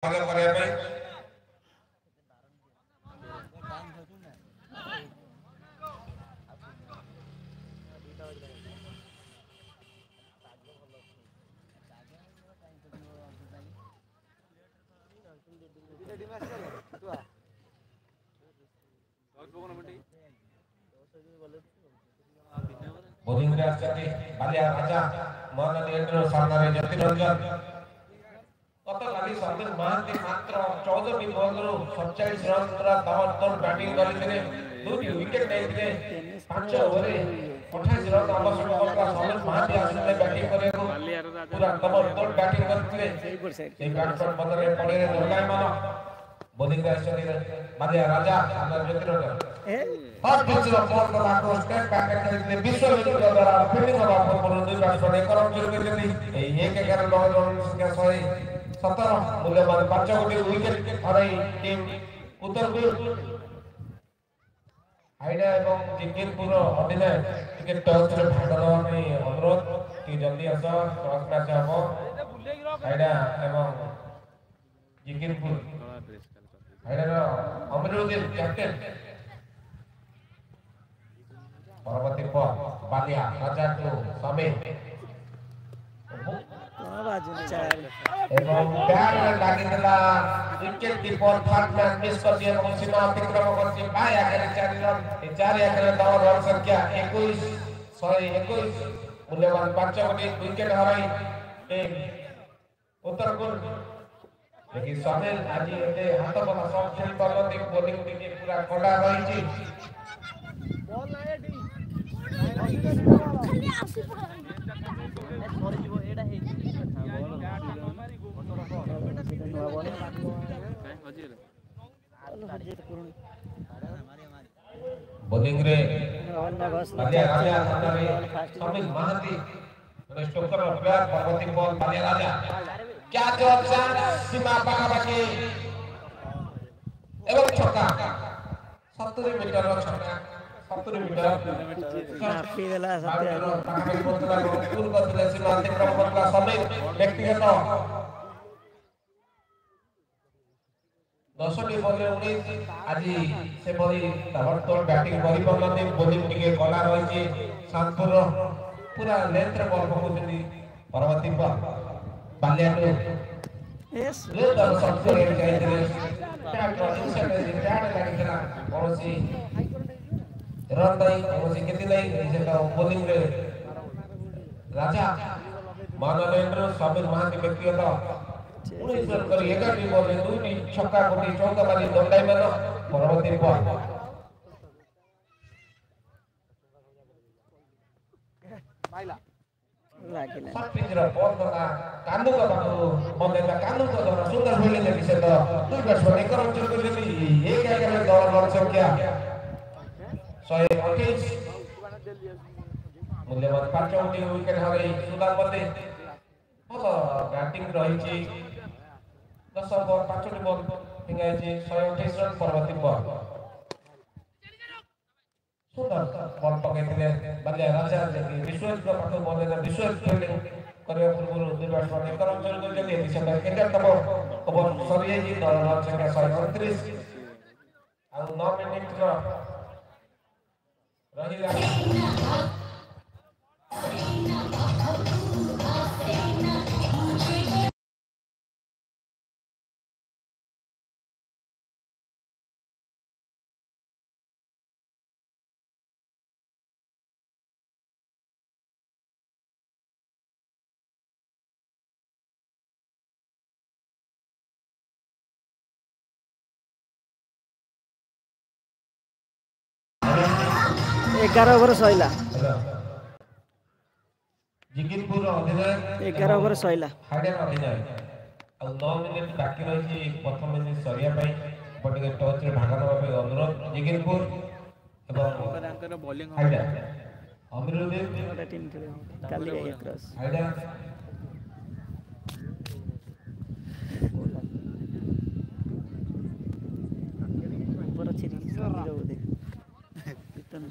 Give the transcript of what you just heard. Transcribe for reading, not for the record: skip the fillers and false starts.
भाग କରିବା ପାଇଁ बोलिंग रे आछथि बालिया राजा मोहन एंड्रो सामने ज्योति रंजन गत काली समीर महांती मात्र 14 बॉल रु 47 रन द्वारा ताबड़तोड़ बैटिंग करथिले दुटी विकेट नेथिले 5 ओवर 28 रन आवश्यक होता समीर महांती आसिले बैटिंग करेको पूरा ताबड़तोड़ बैटिंग करथिले ए बैट्समैन बदले पड़े दोलायमान बोलिंग रे आछथि बालिया राजा सामने ज्योति रंजन और पिछला बॉल को लाको स्टेप बैक करने विश्व लीग द्वारा फील्डिंग ऑफ पर दुई बैट्समैन एक रन जोड़ करते एक 11 रन संख्या 117 मूल्यवान 5 कोटी विकेट हराई टीम उत्तरपुर हाइडा एवं जिंगिरपुर अधिनायक टिके टॉस रे भाग लेवा में अनुरोध कि जल्दी आस टॉस मैच हबो हाइडा एवं जिंगिरपुर हाइडा अमरुद्दीन कैप्टन परवर्ती ball Ballia Raja to Sameer एवं बैट लागिला wicket keeper third match miss कर दिया और सीमा अतिक्रम करछि बाय आगे 4 रन 4 आगे दाव रन संख्या 21 121 मूल्यवान 5 कोटी विकेट हराई टीम उत्तरपुर लेकिन समीर आज एते हाथ बला सब खेल करलती बॉलिंग टिके पूरा कड़ा रहिछि बॉल लाए डी खाली आसी पर जीवो एडा हे बोलिंग रे बालिया राजा समीर महांती स्टोकर प्लेयर परवर्ती बॉल बालिया राजा क्या जवाब चांस सीमा पाखापाखि एवं छक्का 70 मीटर रो छक्का 70 मीटर काफी देला सत्य पाखापाखि बोतला पूर्ण करथिले सीमा अतिक्रम करला समीर व्यक्तिगत 10टी बॉल 19 आज से बॉली ताबड़तोड़ बैटिंग करि परलते बॉलिंग टिके कला रहिछि शांतपुर पूरा लेंथ रे बॉल पहुंचली परवर्ती बॉल बालिया टू यस ले दर शॉट करे जाइले टैट इंसर्ट टैट लागिला औरसी रन दई औरसी केति दई जेका बॉलिंग रे राजा मानवेंद्र समीर महांती व्यक्तिगत 19 रन करी 11 बॉल रे दुईटी छक्का कोटी चौका मारी दंडायमान परवर्ती बॉल माइला लागिला सब पिंजरा बॉल दला कांदु का बाबू बंदे का कांदु का दला सुंदर फील्डिंग ले से तो दुई बैट्समैन एक रन जोड़ करली एक आगे दौड़ रन संख्या 128 मूल्यवान 5 विकेट हराई सुंदर बंदे भलो बैटिंग रहिछि 10 बॉल 5टी बॉल फिंगाइछि 128 रन परवर्ती बॉल सुंदर बॉल पकेइथिले बालिया राजा जे विश्वास को पाखो बॉल ने विश्वास फील्डिंग करबा पूर्व दुई बैट्समैन एक रन जोड़ करले दिशा केते तब ओवर सरिये जी दल रन संख्या 129 आ 9 मिनिट रो रहिला एगार ओवर सैला जिंगिरपुर अधिनायक 11 ओवर सैला हाइडा अधिनायक आ 9 मिनिट बाकी रहिछि प्रथम इनिंग सरिया पई बटिके टॉस रे भाग नबा पई अनुरोध जिंगिरपुर एवं अंकर बॉलिंग हाइडा अमरुद्दीन गोटे टीम खेले काली आया क्रॉस हाइडा ऊपर छिरी रो दे कितना